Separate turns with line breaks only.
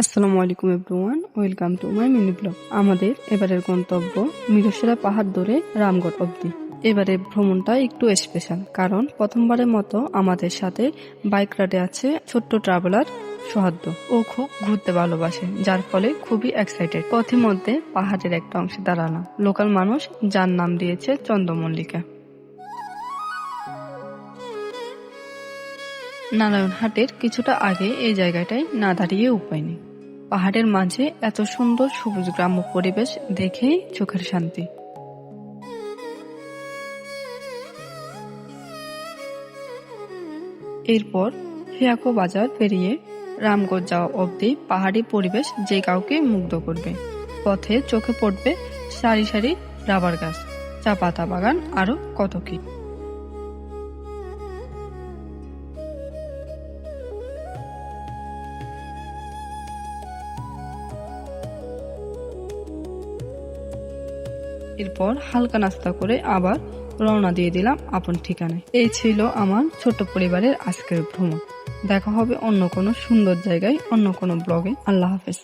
আসসালামু আলাইকুম everyone, welcome to my mini blog. আমাদের এবারের গন্তব্য মিরসরাই পাহাড় ধরে রামগড় অবধি। এবারে ভ্রমণটা একটু স্পেশাল, কারণ প্রথমবারের মতো আমাদের সাথে বাইক রাইডে আছে ছোট্ট ট্রাভেলার সোহাদ্দ। ও খুব ঘুরতে ভালোবাসে, যার ফলে খুবই এক্সাইটেড। পথের মধ্যে পাহাড়ের একটা অংশে দাঁড়ালাম লোকাল মানুষ, যার নাম দিয়েছে চন্দ্রমল্লিকা। নারায়ণহাটের কিছুটা আগে এই জায়গাটায় না দাঁড়িয়ে উপায় নেই। পাহাড়ের মাঝে এত সুন্দর সবুজ গ্রাম্য পরিবেশ দেখেই চোখের শান্তি। এরপর হিয়াকো বাজার পেরিয়ে রামগড় যাওয়া অবধি পাহাড়ি পরিবেশ যে কাউকে মুগ্ধ করবে। পথে চোখে পড়বে সারি সারি রাবার গাছ, চা পাতা বাগান, আরো কত কি। এরপর হালকা নাস্তা করে আবার রওনা দিয়ে দিলাম আপন ঠিকানায়। এই ছিল আমার ছোট্ট পরিবারের আজকের ভ্রমণ। দেখা হবে অন্য কোনো সুন্দর জায়গায়, অন্য কোনো ব্লগে। আল্লাহ হাফেজ।